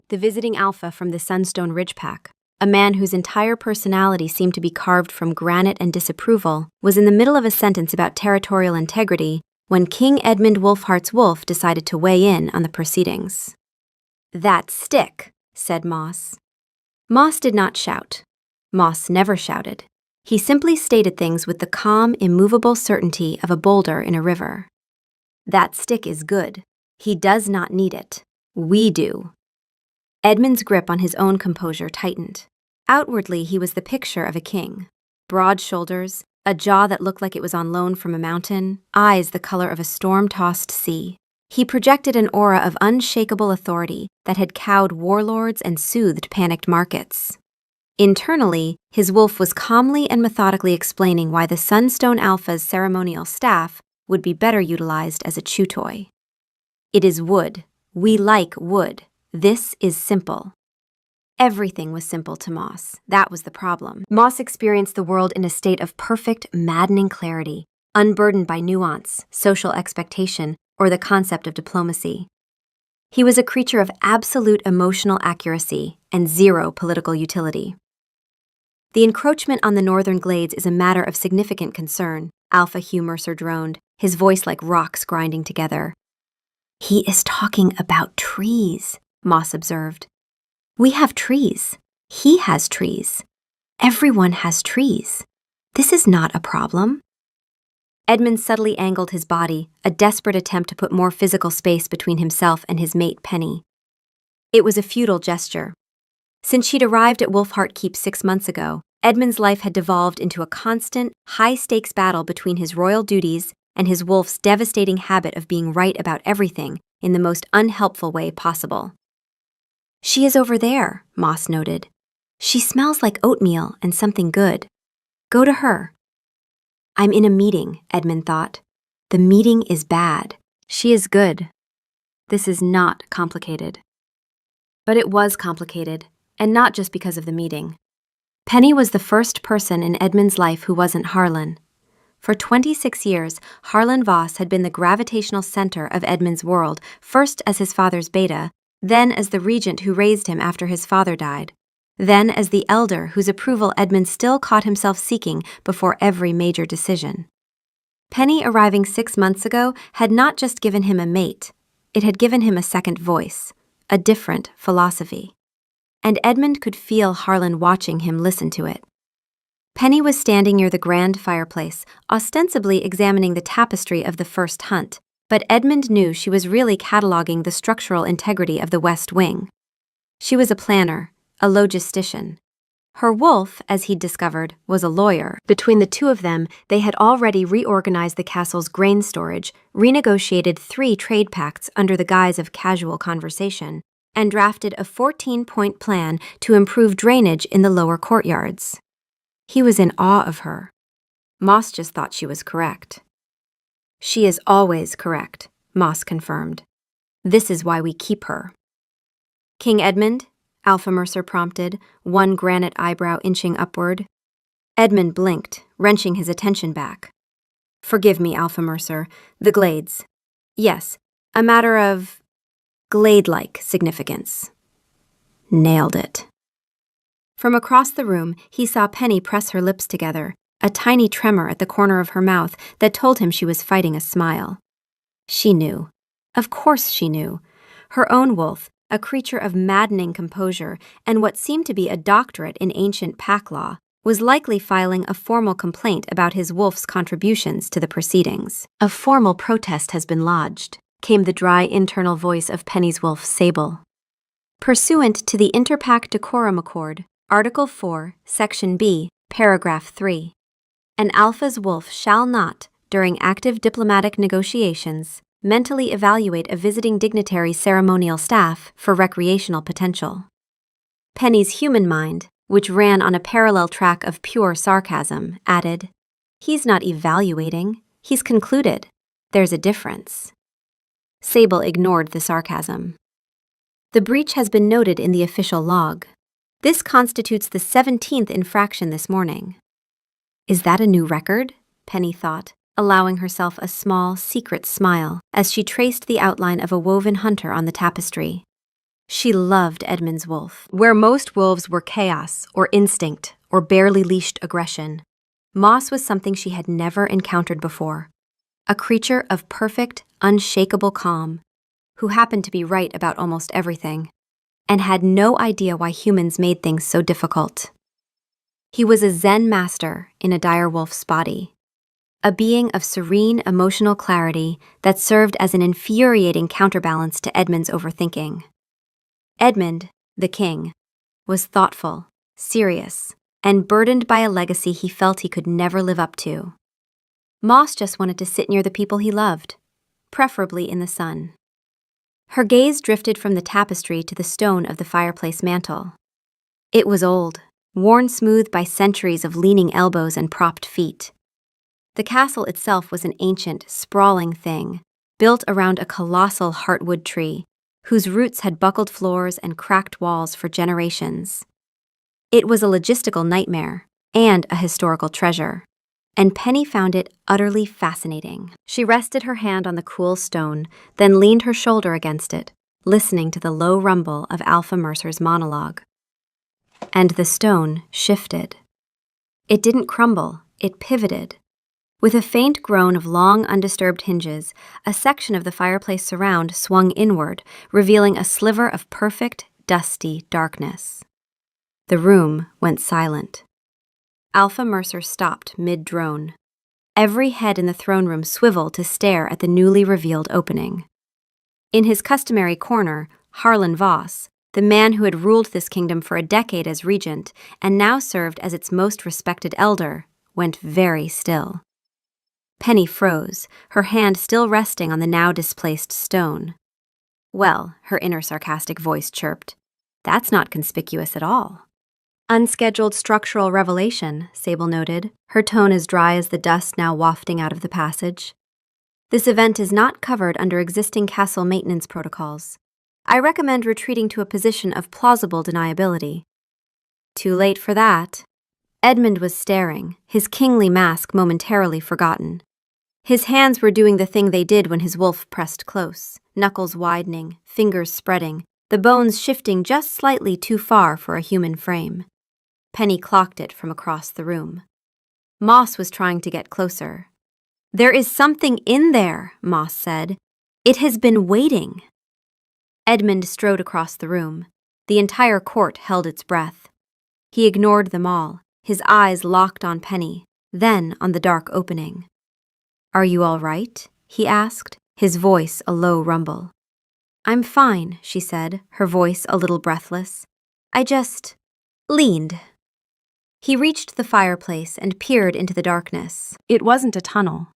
the visiting alpha from the Sunstone Ridgepack, a man whose entire personality seemed to be carved from granite and disapproval, was in the middle of a sentence about territorial integrity when King Edmund Wolfhart's wolf decided to weigh in on the proceedings. "That stick," said Moss. Moss did not shout. Moss never shouted. He simply stated things with the calm, immovable certainty of a boulder in a river. "That stick is good. He does not need it. We do." Edmund's grip on his own composure tightened. Outwardly, he was the picture of a king. Broad shoulders, a jaw that looked like it was on loan from a mountain, eyes the color of a storm-tossed sea. He projected an aura of unshakable authority that had cowed warlords and soothed panicked markets. Internally, his wolf was calmly and methodically explaining why the Sunstone Alpha's ceremonial staff would be better utilized as a chew toy. "It is wood. We like wood. This is simple." Everything was simple to Moss. That was the problem. Moss experienced the world in a state of perfect, maddening clarity, unburdened by nuance, social expectation, or the concept of diplomacy. He was a creature of absolute emotional accuracy and zero political utility. "The encroachment on the northern glades is a matter of significant concern," Alpha Hugh Mercer droned, his voice like rocks grinding together. "He is talking about trees," Moss observed. "We have trees. He has trees. Everyone has trees. This is not a problem." Edmund subtly angled his body, a desperate attempt to put more physical space between himself and his mate Penny. It was a futile gesture. Since she'd arrived at Wolfhart Keep 6 months ago, Edmund's life had devolved into a constant, high-stakes battle between his royal duties and his wolf's devastating habit of being right about everything in the most unhelpful way possible. "She is over there," Moss noted. "She smells like oatmeal and something good. Go to her." "I'm in a meeting," Edmund thought. "The meeting is bad. She is good." This is not complicated. But it was complicated, and not just because of the meeting. Penny was the first person in Edmund's life who wasn't Harlan. For 26 years, Harlan Voss had been the gravitational center of Edmund's world, first as his father's beta, then as the regent who raised him after his father died, then as the elder whose approval Edmund still caught himself seeking before every major decision. Penny arriving 6 months ago had not just given him a mate, it had given him a second voice, a different philosophy. And Edmund could feel Harlan watching him listen to it. Penny was standing near the grand fireplace, ostensibly examining the tapestry of the first hunt, but Edmund knew she was really cataloging the structural integrity of the West Wing. She was a planner, a logistician. Her wolf, as he'd discovered, was a lawyer. Between the two of them, they had already reorganized the castle's grain storage, renegotiated 3 trade pacts under the guise of casual conversation, and drafted a 14-point plan to improve drainage in the lower courtyards. He was in awe of her. Moss just thought she was correct. "She is always correct," Moss confirmed. "This is why we keep her." "King Edmund?" Alpha Mercer prompted, one granite eyebrow inching upward. Edmund blinked, wrenching his attention back. "Forgive me, Alpha Mercer. The glades. Yes, a matter of glade-like significance." Nailed it. From across the room, he saw Penny press her lips together, a tiny tremor at the corner of her mouth that told him she was fighting a smile. She knew. Of course she knew. Her own wolf, a creature of maddening composure and what seemed to be a doctorate in ancient pack law, was likely filing a formal complaint about his wolf's contributions to the proceedings. "A formal protest has been lodged," came the dry internal voice of Penny's wolf, Sable. "Pursuant to the Interpack Decorum Accord, Article 4, Section B, Paragraph 3, an alpha's wolf shall not, during active diplomatic negotiations, mentally evaluate a visiting dignitary's ceremonial staff for recreational potential." Penny's human mind, which ran on a parallel track of pure sarcasm, added, "He's not evaluating, he's concluded. There's a difference." Sable ignored the sarcasm. "The breach has been noted in the official log. This constitutes the 17th infraction this morning." Is that a new record? Penny thought, allowing herself a small, secret smile as she traced the outline of a woven hunter on the tapestry. She loved Edmund's wolf. Where most wolves were chaos or instinct or barely leashed aggression, Moss was something she had never encountered before. A creature of perfect, unshakable calm, who happened to be right about almost everything, and had no idea why humans made things so difficult. He was a Zen master in a dire wolf's body, a being of serene emotional clarity that served as an infuriating counterbalance to Edmund's overthinking. Edmund, the king, was thoughtful, serious, and burdened by a legacy he felt he could never live up to. Moss just wanted to sit near the people he loved, preferably in the sun. Her gaze drifted from the tapestry to the stone of the fireplace mantel. It was old, worn smooth by centuries of leaning elbows and propped feet. The castle itself was an ancient, sprawling thing, built around a colossal heartwood tree, whose roots had buckled floors and cracked walls for generations. It was a logistical nightmare and a historical treasure, and Penny found it utterly fascinating. She rested her hand on the cool stone, then leaned her shoulder against it, listening to the low rumble of Alpha Mercer's monologue. And the stone shifted. It didn't crumble, it pivoted. With a faint groan of long, undisturbed hinges, a section of the fireplace surround swung inward, revealing a sliver of perfect, dusty darkness. The room went silent. Alpha Mercer stopped mid-drone. Every head in the throne room swiveled to stare at the newly revealed opening. In his customary corner, Harlan Voss, the man who had ruled this kingdom for a decade as regent and now served as its most respected elder, went very still. Penny froze, her hand still resting on the now displaced stone. Well, her inner sarcastic voice chirped, that's not conspicuous at all. Unscheduled structural revelation, Sable noted, her tone as dry as the dust now wafting out of the passage. This event is not covered under existing castle maintenance protocols. I recommend retreating to a position of plausible deniability. Too late for that. Edmund was staring, his kingly mask momentarily forgotten. His hands were doing the thing they did when his wolf pressed close, knuckles widening, fingers spreading, the bones shifting just slightly too far for a human frame. Penny clocked it from across the room. Moss was trying to get closer. There is something in there, Moss said. It has been waiting. Edmund strode across the room. The entire court held its breath. He ignored them all, his eyes locked on Penny, then on the dark opening. Are you all right? He asked, his voice a low rumble. I'm fine, she said, her voice a little breathless. I just leaned. He reached the fireplace and peered into the darkness. It wasn't a tunnel.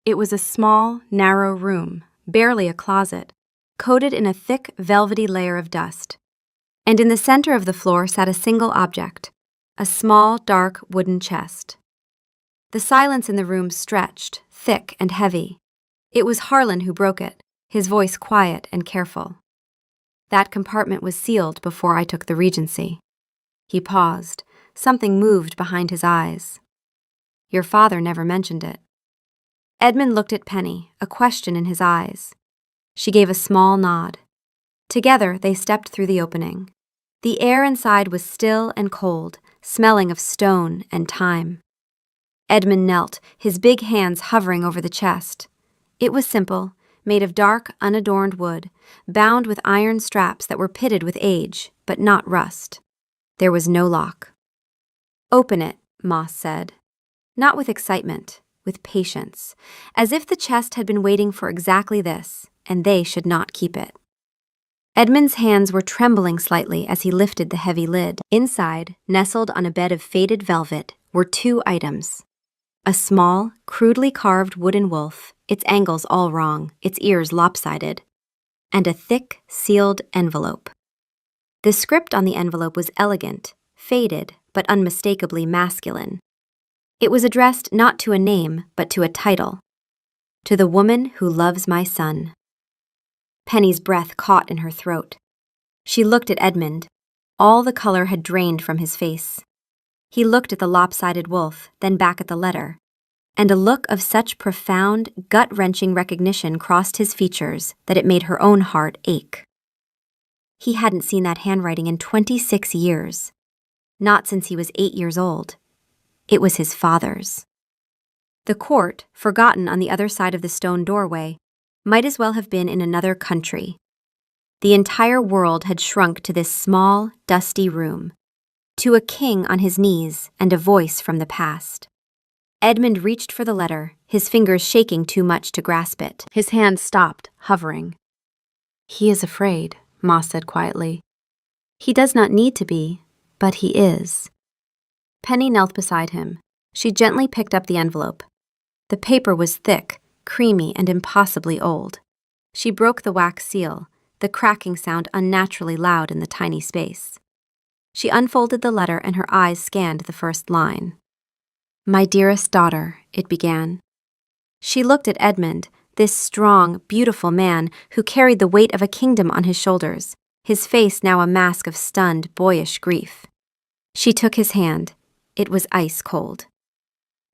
It was a small, narrow room, barely a closet, coated in a thick, velvety layer of dust. And in the center of the floor sat a single object, a small, dark wooden chest. The silence in the room stretched, thick and heavy. It was Harlan who broke it, his voice quiet and careful. That compartment was sealed before I took the regency. He paused. Something moved behind his eyes. Your father never mentioned it. Edmund looked at Penny, a question in his eyes. She gave a small nod. Together, they stepped through the opening. The air inside was still and cold, smelling of stone and time. Edmund knelt, his big hands hovering over the chest. It was simple, made of dark, unadorned wood, bound with iron straps that were pitted with age, but not rust. There was no lock. Open it, Moss said. Not with excitement, with patience, as if the chest had been waiting for exactly this, and they should not keep it. Edmund's hands were trembling slightly as he lifted the heavy lid. Inside, nestled on a bed of faded velvet, were two items. A small, crudely carved wooden wolf, its angles all wrong, its ears lopsided, and a thick, sealed envelope. The script on the envelope was elegant, faded, but unmistakably masculine. It was addressed not to a name, but to a title. To the woman who loves my son. Penny's breath caught in her throat. She looked at Edmund. All the color had drained from his face. He looked at the lopsided wolf, then back at the letter, and a look of such profound, gut-wrenching recognition crossed his features that it made her own heart ache. He hadn't seen that handwriting in 26 years. Not since he was 8 years old. It was his father's. The court, forgotten on the other side of the stone doorway, might as well have been in another country. The entire world had shrunk to this small, dusty room, to a king on his knees and a voice from the past. Edmund reached for the letter, his fingers shaking too much to grasp it. His hand stopped, hovering. "He is afraid," Ma said quietly. "He does not need to be, but he is." Penny knelt beside him. She gently picked up the envelope. The paper was thick, creamy, and impossibly old. She broke the wax seal, the cracking sound unnaturally loud in the tiny space. She unfolded the letter and her eyes scanned the first line. "My dearest daughter," it began. She looked at Edmund, this strong, beautiful man who carried the weight of a kingdom on his shoulders, his face now a mask of stunned, boyish grief. She took his hand. It was ice cold.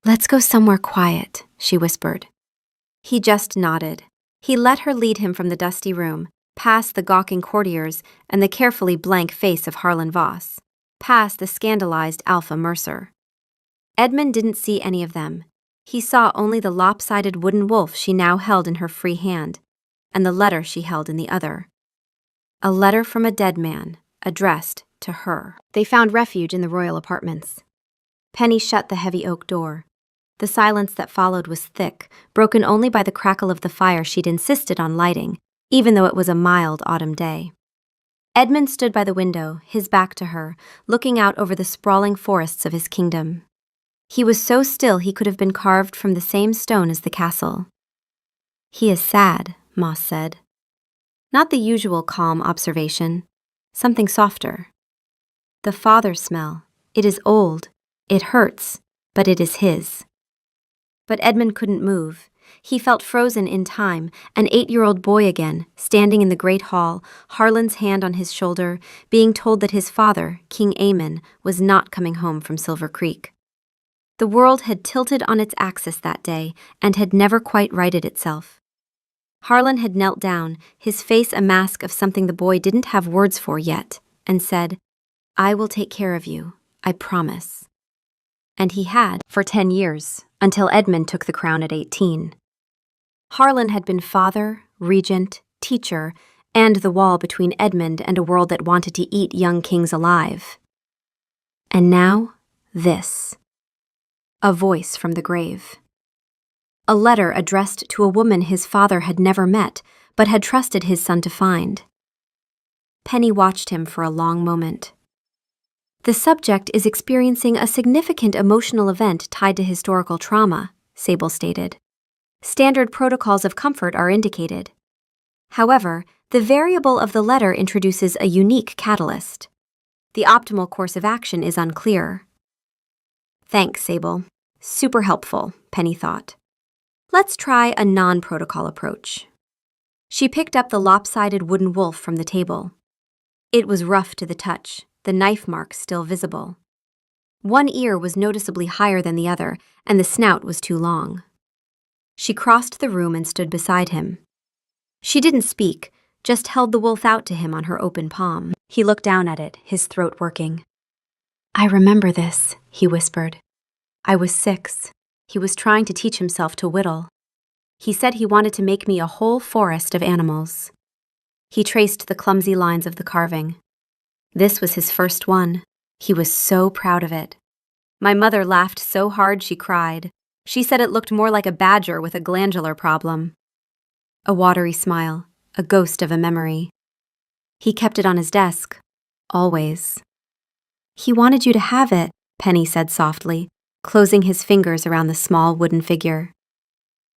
"Let's go somewhere quiet," she whispered. He just nodded. He let her lead him from the dusty room, past the gawking courtiers and the carefully blank face of Harlan Voss, past the scandalized Alpha Mercer. Edmund didn't see any of them. He saw only the lopsided wooden wolf she now held in her free hand, and the letter she held in the other. A letter from a dead man, addressed to her. They found refuge in the royal apartments. Penny shut the heavy oak door. The silence that followed was thick, broken only by the crackle of the fire she'd insisted on lighting, even though it was a mild autumn day. Edmund stood by the window, his back to her, looking out over the sprawling forests of his kingdom. He was so still he could have been carved from the same stone as the castle. "He is sad," Moss said. Not the usual calm observation, something softer. "The father smell. It is old. It hurts, but it is his." But Edmund couldn't move. He felt frozen in time, an 8-year-old boy again, standing in the great hall, Harlan's hand on his shoulder, being told that his father, King Aemon, was not coming home from Silver Creek. The world had tilted on its axis that day and had never quite righted itself. Harlan had knelt down, his face a mask of something the boy didn't have words for yet, and said, "I will take care of you, I promise." And he had, for 10 years, until Edmund took the crown at 18. Harlan had been father, regent, teacher, and the wall between Edmund and a world that wanted to eat young kings alive. And now, this. A voice from the grave. A letter addressed to a woman his father had never met, but had trusted his son to find. Penny watched him for a long moment. "The subject is experiencing a significant emotional event tied to historical trauma," Sable stated. "Standard protocols of comfort are indicated. However, the variable of the letter introduces a unique catalyst. The optimal course of action is unclear." "Thanks, Sable. Super helpful," Penny thought. "Let's try a non-protocol approach." She picked up the lopsided wooden wolf from the table. It was rough to the touch, the knife marks still visible. One ear was noticeably higher than the other, and the snout was too long. She crossed the room and stood beside him. She didn't speak, just held the wolf out to him on her open palm. He looked down at it, his throat working. "I remember this," he whispered. "I was 6. He was trying to teach himself to whittle. He said he wanted to make me a whole forest of animals." He traced the clumsy lines of the carving. This was his first one. He was so proud of it. "My mother laughed so hard she cried. She said it looked more like a badger with a glandular problem." A watery smile, a ghost of a memory. "He kept it on his desk. Always." "He wanted you to have it," Penny said softly, closing his fingers around the small wooden figure.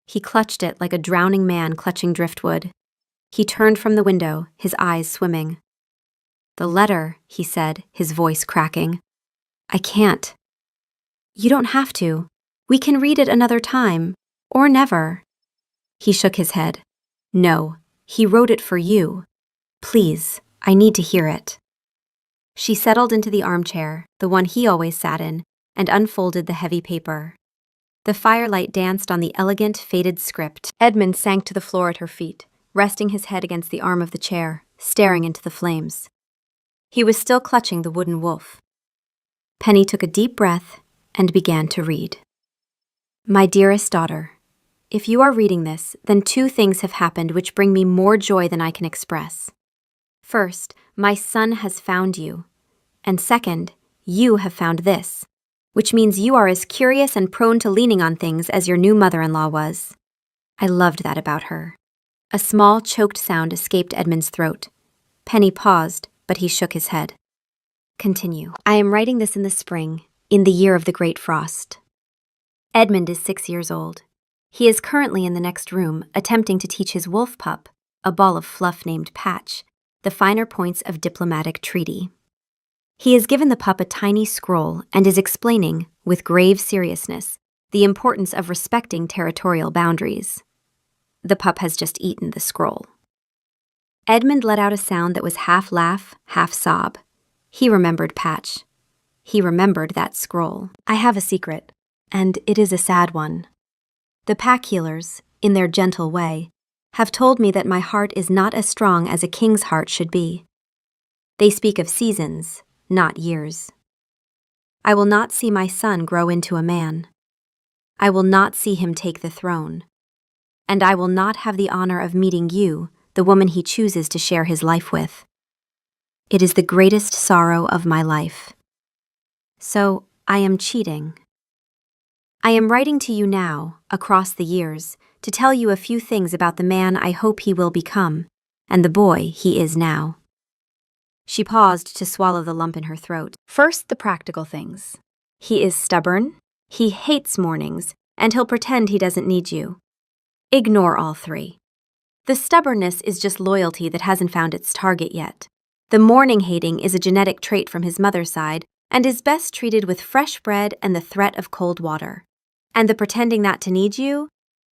He clutched it like a drowning man clutching driftwood. He turned from the window, his eyes swimming. "The letter," he said, his voice cracking. "I can't." "You don't have to. We can read it another time. Or never." He shook his head. "No, he wrote it for you. Please, I need to hear it." She settled into the armchair, the one he always sat in, and unfolded the heavy paper. The firelight danced on the elegant, faded script. Edmund sank to the floor at her feet, resting his head against the arm of the chair, staring into the flames. He was still clutching the wooden wolf. Penny took a deep breath and began to read. My dearest daughter, if you are reading this, then two things have happened which bring me more joy than I can express. First, my son has found you. And second, you have found this, which means you are as curious and prone to leaning on things as your new mother-in-law was. I loved that about her. A small, choked sound escaped Edmund's throat. Penny paused, but he shook his head. Continue. I am writing this in the spring, in the year of the great frost. Edmund is 6 years old. He is currently in the next room, attempting to teach his wolf pup, a ball of fluff named Patch, the finer points of diplomatic treaty. He has given the pup a tiny scroll and is explaining, with grave seriousness, the importance of respecting territorial boundaries. The pup has just eaten the scroll. Edmund let out a sound that was half laugh, half sob. He remembered Patch. He remembered that scroll. I have a secret, and it is a sad one. The pack healers, in their gentle way, have told me that my heart is not as strong as a king's heart should be. They speak of seasons, not years. I will not see my son grow into a man. I will not see him take the throne. And I will not have the honor of meeting you, the woman he chooses to share his life with. It is the greatest sorrow of my life. So, I am cheating. I am writing to you now, across the years, to tell you a few things about the man I hope he will become, and the boy he is now. She paused to swallow the lump in her throat. First, the practical things. He is stubborn, he hates mornings, and he'll pretend he doesn't need you. Ignore all three. The stubbornness is just loyalty that hasn't found its target yet. The morning hating is a genetic trait from his mother's side and is best treated with fresh bread and the threat of cold water. And the pretending not to need you,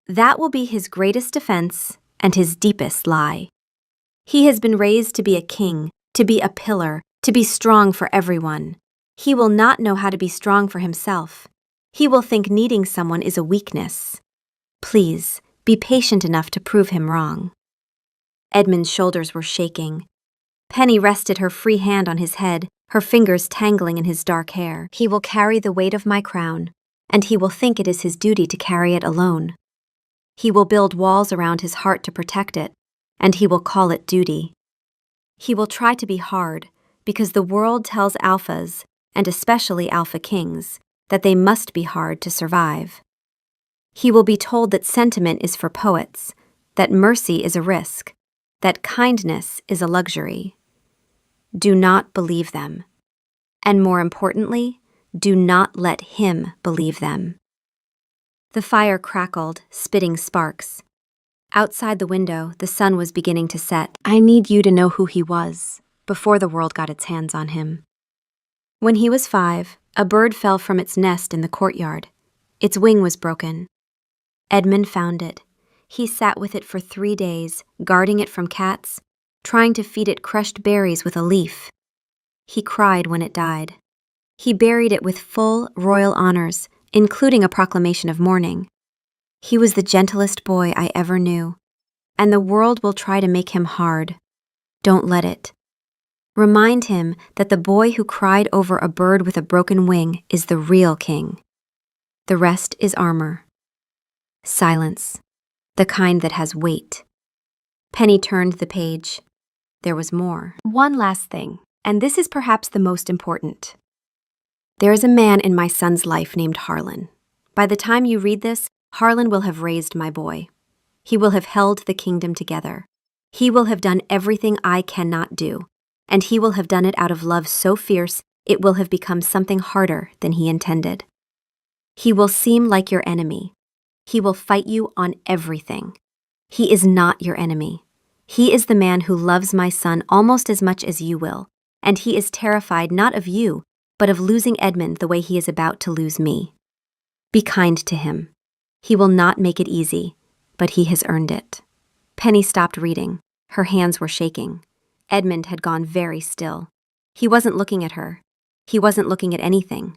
that will be his greatest defense and his deepest lie. He has been raised to be a king, to be a pillar, to be strong for everyone. He will not know how to be strong for himself. He will think needing someone is a weakness. Please, be patient enough to prove him wrong. Edmund's shoulders were shaking. Penny rested her free hand on his head, her fingers tangling in his dark hair. He will carry the weight of my crown, and he will think it is his duty to carry it alone. He will build walls around his heart to protect it, and he will call it duty. He will try to be hard, because the world tells alphas, and especially alpha kings, that they must be hard to survive. He will be told that sentiment is for poets, that mercy is a risk, that kindness is a luxury. Do not believe them. And more importantly, do not let him believe them. The fire crackled, spitting sparks. Outside the window, the sun was beginning to set. I need you to know who he was, before the world got its hands on him. When he was 5, a bird fell from its nest in the courtyard. Its wing was broken. Edmund found it. He sat with it for 3 days, guarding it from cats, trying to feed it crushed berries with a leaf. He cried when it died. He buried it with full royal honors, including a proclamation of mourning. He was the gentlest boy I ever knew, and the world will try to make him hard. Don't let it. Remind him that the boy who cried over a bird with a broken wing is the real king. The rest is armor. Silence. The kind that has weight. Penny turned the page. There was more. One last thing, and this is perhaps the most important. There is a man in my son's life named Harlan. By the time you read this, Harlan will have raised my boy. He will have held the kingdom together. He will have done everything I cannot do, and he will have done it out of love so fierce it will have become something harder than he intended. He will seem like your enemy. He will fight you on everything. He is not your enemy. He is the man who loves my son almost as much as you will, and he is terrified not of you, but of losing Edmund the way he is about to lose me. Be kind to him. He will not make it easy, but he has earned it. Penny stopped reading. Her hands were shaking. Edmund had gone very still. He wasn't looking at her. He wasn't looking at anything.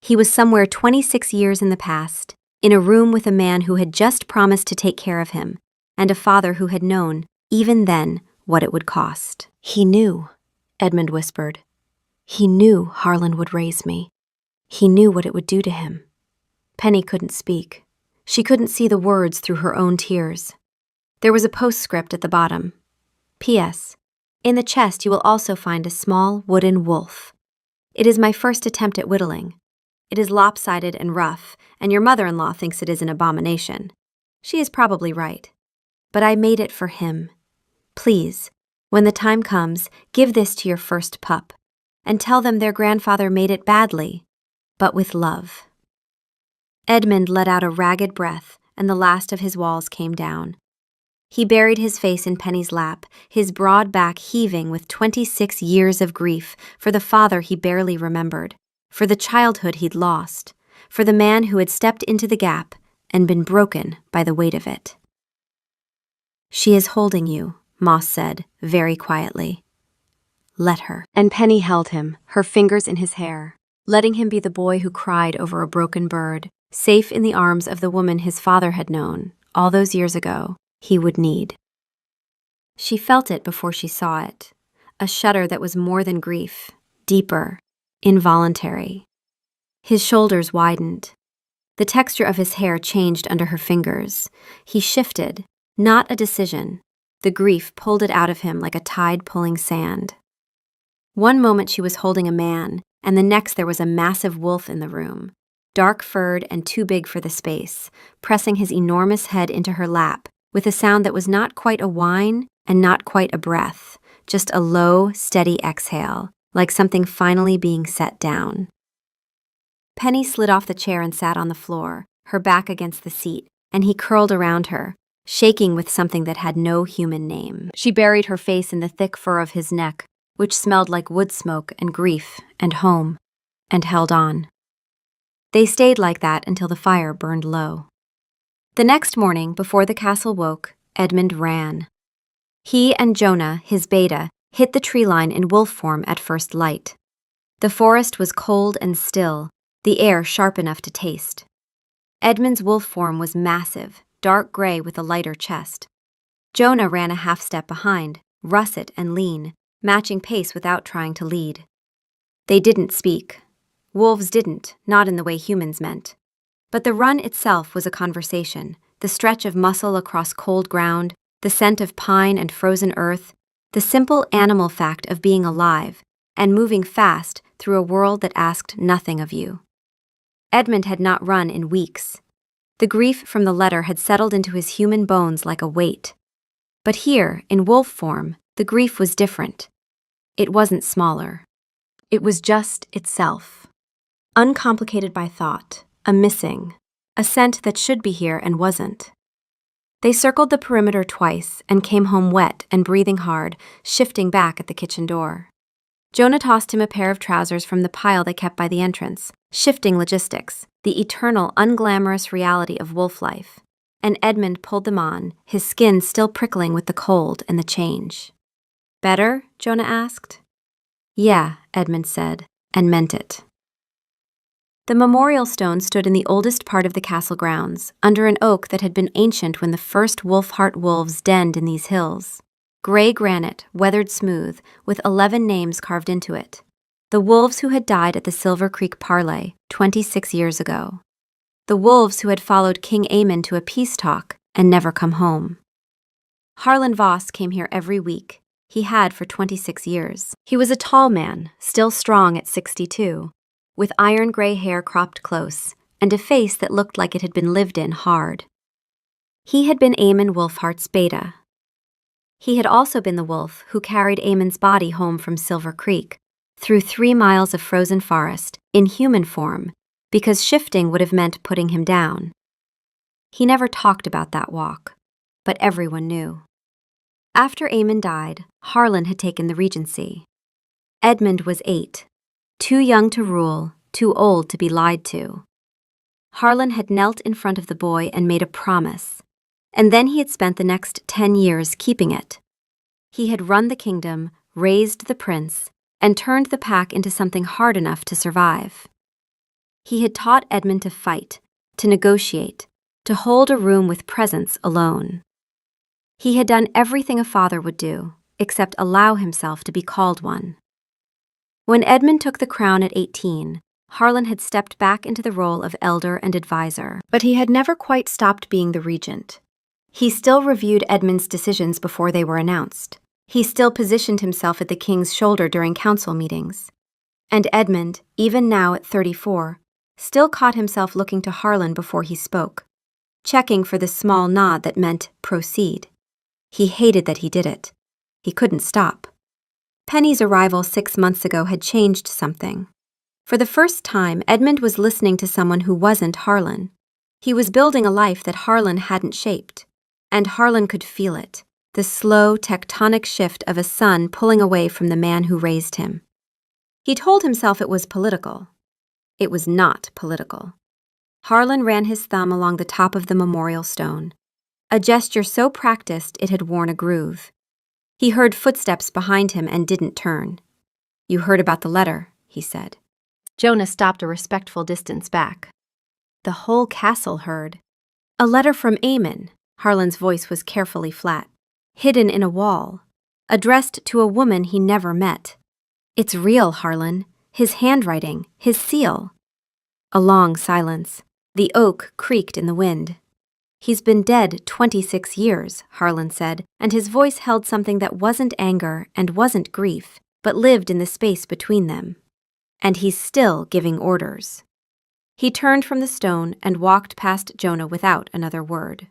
He was somewhere 26 years in the past, in a room with a man who had just promised to take care of him, and a father who had known, even then, what it would cost. He knew, Edmund whispered. He knew Harlan would raise me. He knew what it would do to him. Penny couldn't speak. She couldn't see the words through her own tears. There was a postscript at the bottom. P.S. In the chest you will also find a small wooden wolf. It is my first attempt at whittling. It is lopsided and rough, and your mother-in-law thinks it is an abomination. She is probably right. But I made it for him. Please, when the time comes, give this to your first pup, and tell them their grandfather made it badly, but with love. Edmund let out a ragged breath, and the last of his walls came down. He buried his face in Penny's lap, his broad back heaving with 26 years of grief for the father he barely remembered, for the childhood he'd lost, for the man who had stepped into the gap and been broken by the weight of it. She is holding you, Moss said, very quietly. Let her. And Penny held him, her fingers in his hair, letting him be the boy who cried over a broken bird, safe in the arms of the woman his father had known, all those years ago, he would need. She felt it before she saw it, a shudder that was more than grief, deeper, involuntary. His shoulders widened. The texture of his hair changed under her fingers. He shifted, not a decision. The grief pulled it out of him like a tide pulling sand. One moment she was holding a man, and the next there was a massive wolf in the room, dark-furred and too big for the space, pressing his enormous head into her lap, with a sound that was not quite a whine and not quite a breath, just a low, steady exhale, like something finally being set down. Penny slid off the chair and sat on the floor, her back against the seat, and he curled around her, shaking with something that had no human name. She buried her face in the thick fur of his neck, which smelled like wood smoke and grief and home, and held on. They stayed like that until the fire burned low. The next morning, before the castle woke, Edmund ran. He and Jonah, his beta, hit the tree line in wolf form at first light. The forest was cold and still, the air sharp enough to taste. Edmund's wolf form was massive, dark gray with a lighter chest. Jonah ran a half step behind, russet and lean, matching pace without trying to lead. They didn't speak. Wolves didn't, not in the way humans meant. But the run itself was a conversation, the stretch of muscle across cold ground, the scent of pine and frozen earth, the simple animal fact of being alive and moving fast through a world that asked nothing of you. Edmund had not run in weeks. The grief from the letter had settled into his human bones like a weight. But here, in wolf form, the grief was different. It wasn't smaller. It was just itself. Uncomplicated by thought, a missing, a scent that should be here and wasn't. They circled the perimeter twice and came home wet and breathing hard, shifting back at the kitchen door. Jonah tossed him a pair of trousers from the pile they kept by the entrance, shifting logistics, the eternal, unglamorous reality of wolf life. And Edmund pulled them on, his skin still prickling with the cold and the change. Better? Jonah asked. Yeah, Edmund said, and meant it. The memorial stone stood in the oldest part of the castle grounds, under an oak that had been ancient when the first wolf-heart wolves denned in these hills. Gray granite, weathered smooth, with 11 names carved into it. The wolves who had died at the Silver Creek Parley 26 years ago. The wolves who had followed King Aemon to a peace talk and never come home. Harlan Voss came here every week. He had for 26 years. He was a tall man, still strong at 62, with iron gray hair cropped close, and a face that looked like it had been lived in hard. He had been Aemon Wolfheart's beta. He had also been the wolf who carried Aemon's body home from Silver Creek, through 3 miles of frozen forest, in human form, because shifting would have meant putting him down. He never talked about that walk, but everyone knew. After Aemon died, Harlan had taken the regency. Edmund was 8, too young to rule, too old to be lied to. Harlan had knelt in front of the boy and made a promise, and then he had spent the next 10 years keeping it. He had run the kingdom, raised the prince, and turned the pack into something hard enough to survive. He had taught Edmund to fight, to negotiate, to hold a room with presence alone. He had done everything a father would do, except allow himself to be called one. When Edmund took the crown at 18, Harlan had stepped back into the role of elder and advisor, but he had never quite stopped being the regent. He still reviewed Edmund's decisions before they were announced. He still positioned himself at the king's shoulder during council meetings. And Edmund, even now at 34, still caught himself looking to Harlan before he spoke, checking for the small nod that meant proceed. He hated that he did it. He couldn't stop. Penny's arrival 6 months ago had changed something. For the first time, Edmund was listening to someone who wasn't Harlan. He was building a life that Harlan hadn't shaped. And Harlan could feel it, the slow, tectonic shift of a son pulling away from the man who raised him. He told himself it was political. It was not political. Harlan ran his thumb along the top of the memorial stone, a gesture so practiced it had worn a groove. He heard footsteps behind him and didn't turn. "You heard about the letter," he said. Jonah stopped a respectful distance back. The whole castle heard. "A letter from Aemon." Harlan's voice was carefully flat, hidden in a wall, addressed to a woman he never met. "It's real, Harlan. His handwriting, his seal." A long silence. The oak creaked in the wind. "He's been dead 26 years, Harlan said, and his voice held something that wasn't anger and wasn't grief, but lived in the space between them. "And he's still giving orders." He turned from the stone and walked past Jonah without another word.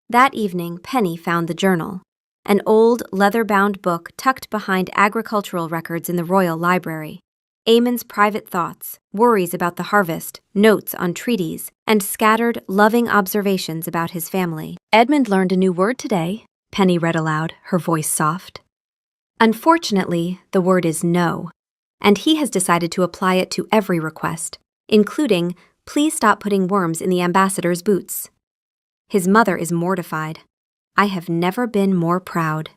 That evening, Penny found the journal, an old, leather-bound book tucked behind agricultural records in the Royal Library. Aemon's private thoughts, worries about the harvest, notes on treaties, and scattered, loving observations about his family. "Edmund learned a new word today," Penny read aloud, her voice soft. "Unfortunately, the word is no, and he has decided to apply it to every request, including, please stop putting worms in the ambassador's boots. His mother is mortified. I have never been more proud."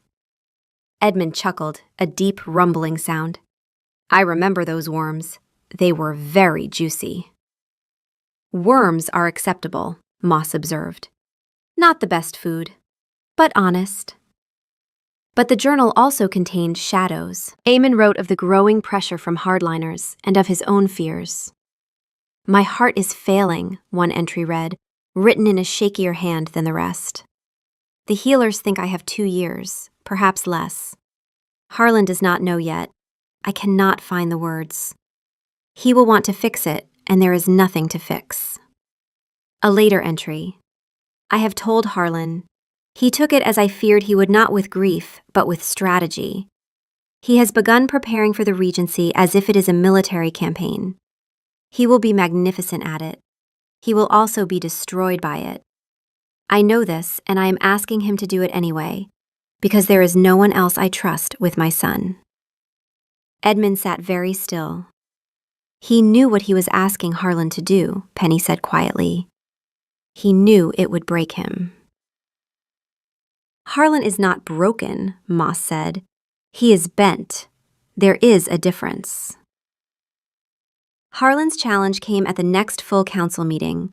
Edmund chuckled, a deep rumbling sound. "I remember those worms. They were very juicy." "Worms are acceptable," Moss observed. "Not the best food, but honest." But the journal also contained shadows. Aemon wrote of the growing pressure from hardliners and of his own fears. "My heart is failing," one entry read, written in a shakier hand than the rest. "The healers think I have 2 years, perhaps less. Harlan does not know yet. I cannot find the words. He will want to fix it, and there is nothing to fix." A later entry. "I have told Harlan. He took it as I feared he would, not with grief, but with strategy. He has begun preparing for the regency as if it is a military campaign. He will be magnificent at it. He will also be destroyed by it. I know this, and I am asking him to do it anyway, because there is no one else I trust with my son." Edmund sat very still. He knew what he was asking Harlan to do, Penny said quietly. He knew it would break him. "Harlan is not broken," Moss said. "He is bent. There is a difference." Harlan's challenge came at the next full council meeting.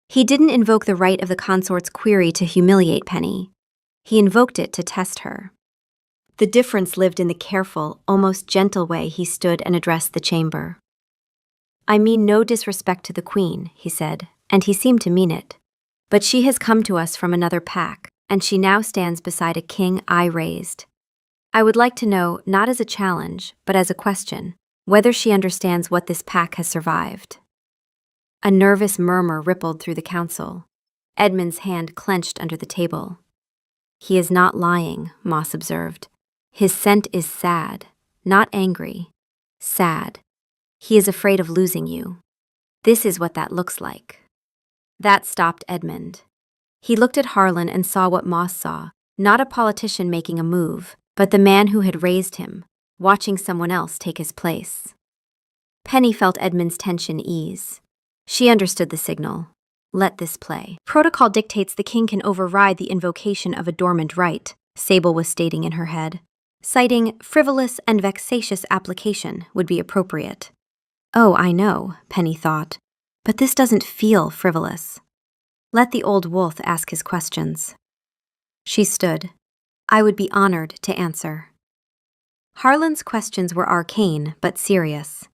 He didn't invoke the right of the consort's query to humiliate Penny. He invoked it to test her. The difference lived in the careful, almost gentle way he stood and addressed the chamber. "I mean no disrespect to the Queen," he said, and he seemed to mean it. "But she has come to us from another pack, and she now stands beside a king I raised. I would like to know, not as a challenge, but as a question, whether she understands what this pack has survived." A nervous murmur rippled through the council. Edmund's hand clenched under the table. "He is not lying," Moss observed. "His scent is sad, not angry. Sad. He is afraid of losing you. This is what that looks like." That stopped Edmund. He looked at Harlan and saw what Moss saw, not a politician making a move, but the man who had raised him, watching someone else take his place. Penny felt Edmund's tension ease. She understood the signal. Let this play. "Protocol dictates the king can override the invocation of a dormant right," Sable was stating in her head. Citing frivolous and vexatious application would be appropriate. "Oh, I know," Penny thought, "but this doesn't feel frivolous. Let the old wolf ask his questions." She stood. I would be honored to answer. Harlan's questions were arcane but serious.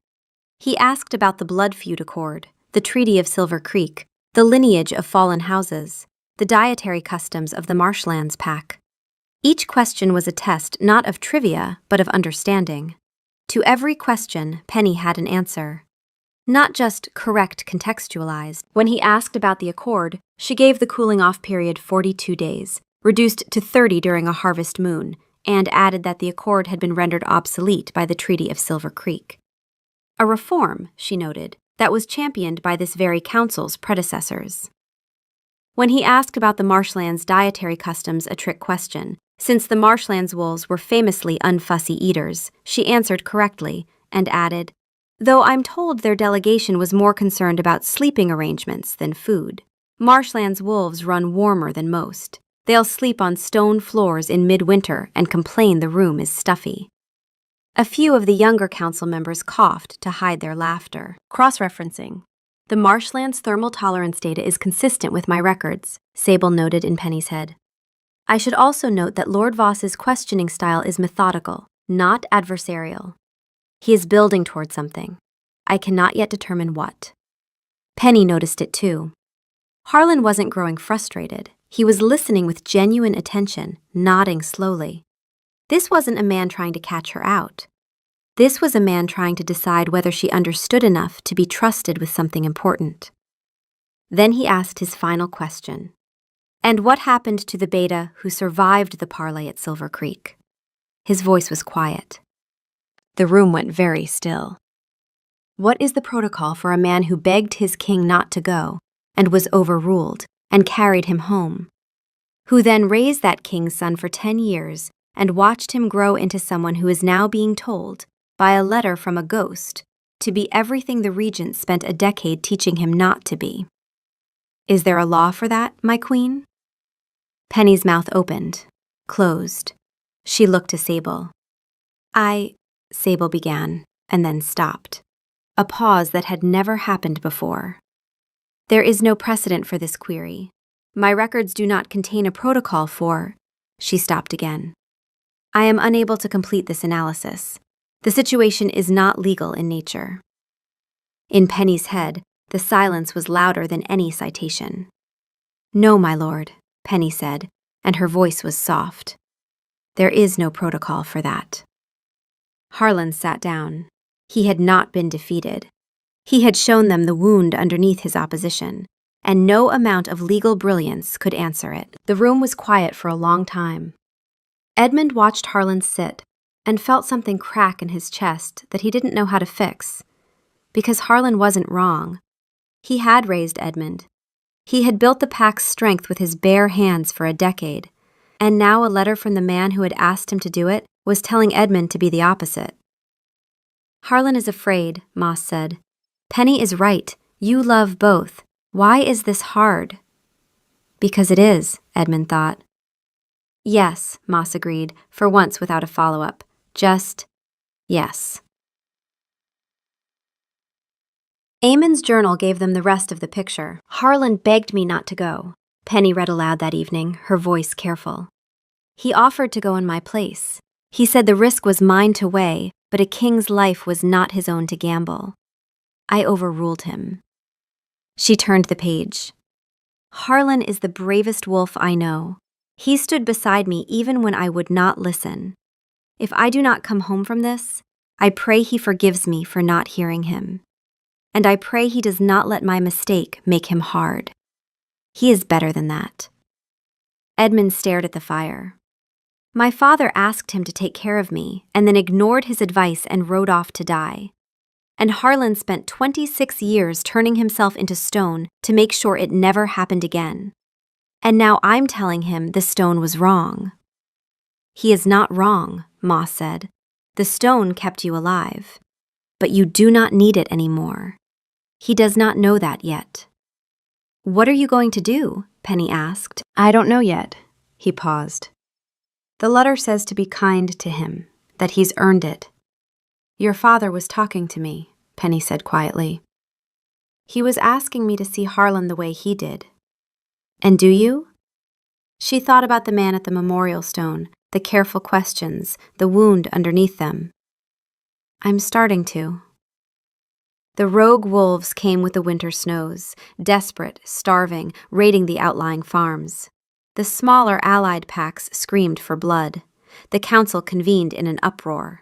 He asked about the blood feud accord, the Treaty of Silver Creek, the lineage of fallen houses, the dietary customs of the Marshlands Pack. Each question was a test not of trivia but of understanding. To every question, Penny had an answer. Not just correct contextualized. When he asked about the accord, she gave the cooling-off period 42 days, reduced to 30 during a harvest moon, and added that the accord had been rendered obsolete by the Treaty of Silver Creek. A reform, she noted, that was championed by this very council's predecessors. When he asked about the marshlands' dietary customs, a trick question, since the marshlands wolves were famously unfussy eaters, she answered correctly and added, "Though I'm told their delegation was more concerned about sleeping arrangements than food. Marshlands wolves run warmer than most. They'll sleep on stone floors in midwinter and complain the room is stuffy." A few of the younger council members coughed to hide their laughter. Cross-referencing. The marshlands thermal tolerance data is consistent with my records, Sable noted in Penny's head. I should also note that Lord Voss's questioning style is methodical, not adversarial. He is building toward something. I cannot yet determine what. Penny noticed it too. Harlan wasn't growing frustrated. He was listening with genuine attention, nodding slowly. This wasn't a man trying to catch her out. This was a man trying to decide whether she understood enough to be trusted with something important. Then he asked his final question. And what happened to the beta who survived the parley at Silver Creek? His voice was quiet. The room went very still. What is the protocol for a man who begged his king not to go and was overruled and carried him home? Who then raised that king's son for 10 years and watched him grow into someone who is now being told, by a letter from a ghost, to be everything the regent spent a decade teaching him not to be? Is there a law for that, my queen? Penny's mouth opened, closed. She looked to Sable. Sable began, and then stopped. A pause that had never happened before. There is no precedent for this query. My records do not contain a protocol for... She stopped again. I am unable to complete this analysis. The situation is not legal in nature. In Penny's head, the silence was louder than any citation. No, my lord, Penny said, and her voice was soft. There is no protocol for that. Harlan sat down. He had not been defeated. He had shown them the wound underneath his opposition, and no amount of legal brilliance could answer it. The room was quiet for a long time. Edmund watched Harlan sit and felt something crack in his chest that he didn't know how to fix. Because Harlan wasn't wrong. He had raised Edmund. He had built the pack's strength with his bare hands for a decade, and now a letter from the man who had asked him to do it was telling Edmund to be the opposite. Harlan is afraid, Moss said. Penny is right. You love both. Why is this hard? Because it is, Edmund thought. Yes, Moss agreed, for once without a follow-up. Just, yes. Eamon's journal gave them the rest of the picture. Harlan begged me not to go, Penny read aloud that evening, her voice careful. He offered to go in my place. He said the risk was mine to weigh, but a king's life was not his own to gamble. I overruled him. She turned the page. Harlan is the bravest wolf I know. He stood beside me even when I would not listen. If I do not come home from this, I pray he forgives me for not hearing him. And I pray he does not let my mistake make him hard. He is better than that. Edmund stared at the fire. My father asked him to take care of me and then ignored his advice and rode off to die. And Harlan spent 26 years turning himself into stone to make sure it never happened again. And now I'm telling him the stone was wrong. He is not wrong, Moss said. The stone kept you alive. But you do not need it anymore. He does not know that yet. What are you going to do? Penny asked. I don't know yet. He paused. The letter says to be kind to him, that he's earned it. Your father was talking to me, Penny said quietly. He was asking me to see Harlan the way he did. And do you? She thought about the man at the memorial stone, the careful questions, the wound underneath them. I'm starting to. The rogue wolves came with the winter snows, desperate, starving, raiding the outlying farms. The smaller allied packs screamed for blood. The council convened in an uproar.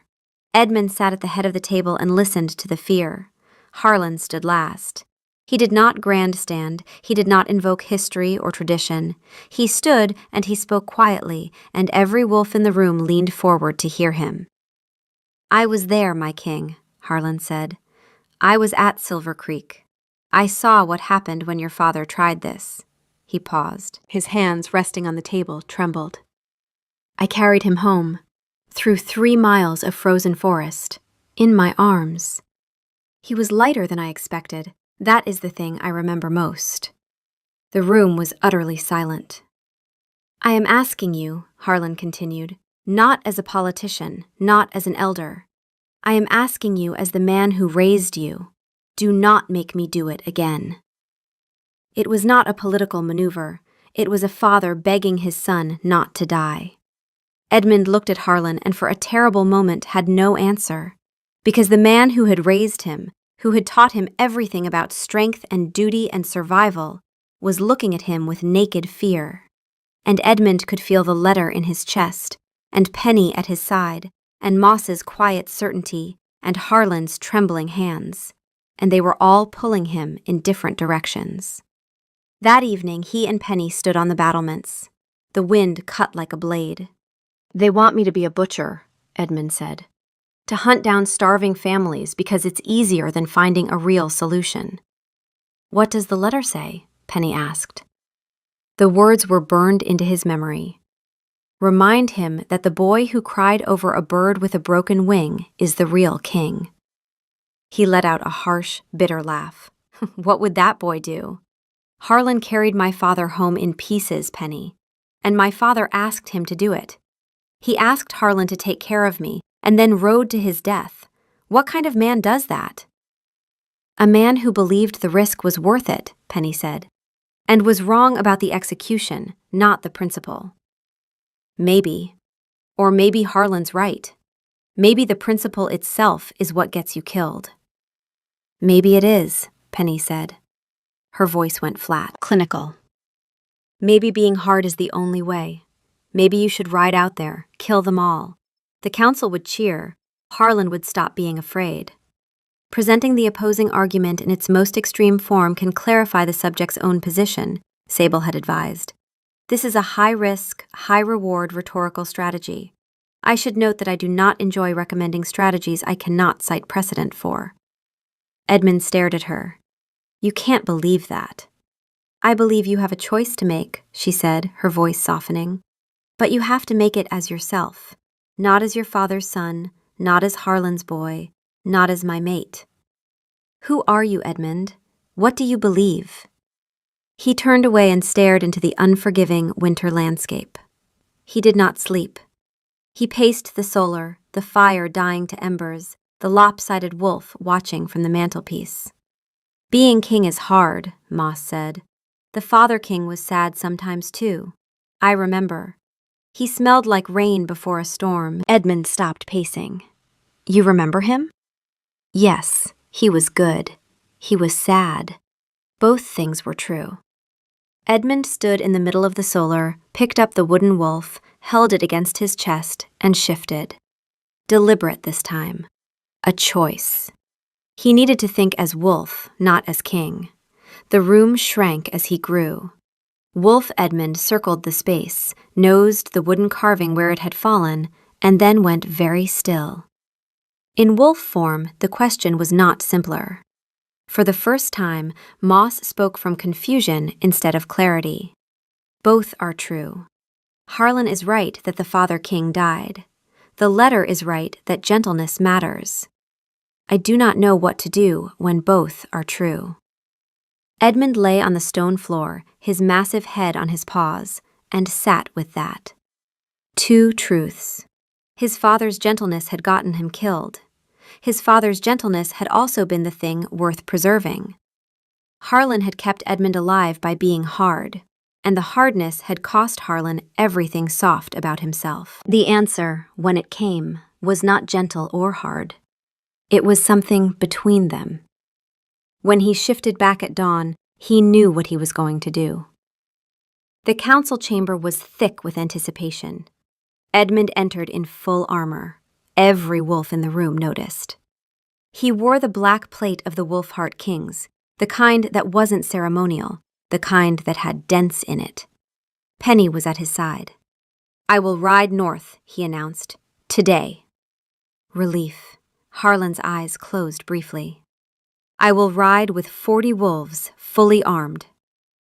Edmund sat at the head of the table and listened to the fear. Harlan stood last. He did not grandstand, he did not invoke history or tradition. He stood and he spoke quietly, and every wolf in the room leaned forward to hear him. I was there, my king, Harlan said. I was at Silver Creek. I saw what happened when your father tried this. He paused. His hands, resting on the table, trembled. I carried him home, through 3 miles of frozen forest, in my arms. He was lighter than I expected. That is the thing I remember most. The room was utterly silent. I am asking you, Harlan continued, not as a politician, not as an elder. I am asking you as the man who raised you. Do not make me do it again. It was not a political maneuver. It was a father begging his son not to die. Edmund looked at Harlan and for a terrible moment had no answer, because the man who had raised him, who had taught him everything about strength and duty and survival, was looking at him with naked fear. And Edmund could feel the letter in his chest, and Penny at his side, and Moss's quiet certainty, and Harlan's trembling hands, and they were all pulling him in different directions. That evening he and Penny stood on the battlements. The wind cut like a blade. They want me to be a butcher, Edmund said. To hunt down starving families because it's easier than finding a real solution. What does the letter say? Penny asked. The words were burned into his memory. Remind him that the boy who cried over a bird with a broken wing is the real king. He let out a harsh, bitter laugh. What would that boy do? Harlan carried my father home in pieces, Penny, and my father asked him to do it. He asked Harlan to take care of me, and then rode to his death. What kind of man does that? A man who believed the risk was worth it, Penny said, and was wrong about the execution, not the principle. Maybe. Or maybe Harlan's right. Maybe the principle itself is what gets you killed. Maybe it is, Penny said. Her voice went flat, clinical. Maybe being hard is the only way. Maybe you should ride out there, kill them all. The council would cheer. Harlan would stop being afraid. Presenting the opposing argument in its most extreme form can clarify the subject's own position, Sable had advised. This is a high-risk, high-reward rhetorical strategy. I should note that I do not enjoy recommending strategies I cannot cite precedent for. Edmund stared at her. You can't believe that. I believe you have a choice to make, she said, her voice softening. But you have to make it as yourself, not as your father's son, not as Harlan's boy, not as my mate. Who are you, Edmund? What do you believe? He turned away and stared into the unforgiving winter landscape. He did not sleep. He paced the solar, the fire dying to embers, the lopsided wolf watching from the mantelpiece. Being king is hard, Moss said. The father king was sad sometimes too. I remember. He smelled like rain before a storm. Edmund stopped pacing. You remember him? Yes, he was good. He was sad. Both things were true. Edmund stood in the middle of the solar, picked up the wooden wolf, held it against his chest, and shifted. Deliberate this time. A choice. He needed to think as wolf, not as king. The room shrank as he grew. Wolf Edmund circled the space, nosed the wooden carving where it had fallen, and then went very still. In wolf form, the question was not simpler. For the first time, Moss spoke from confusion instead of clarity. Both are true. Harlan is right that the father king died. The letter is right that gentleness matters. I do not know what to do when both are true. Edmund lay on the stone floor, his massive head on his paws, and sat with that. 2 truths. His father's gentleness had gotten him killed. His father's gentleness had also been the thing worth preserving. Harlan had kept Edmund alive by being hard. and the hardness had cost Harlan everything soft about himself. The answer, when it came, was not gentle or hard. It was something between them. When he shifted back at dawn, he knew what he was going to do. The council chamber was thick with anticipation. Edmund entered in full armor. Every wolf in the room noticed. He wore the black plate of the Wolfheart Kings, the kind that wasn't ceremonial, the kind that had dents in it. Penny was at his side. "I will ride north," he announced. "Today." Relief. Harlan's eyes closed briefly. "I will ride with 40 wolves, fully armed.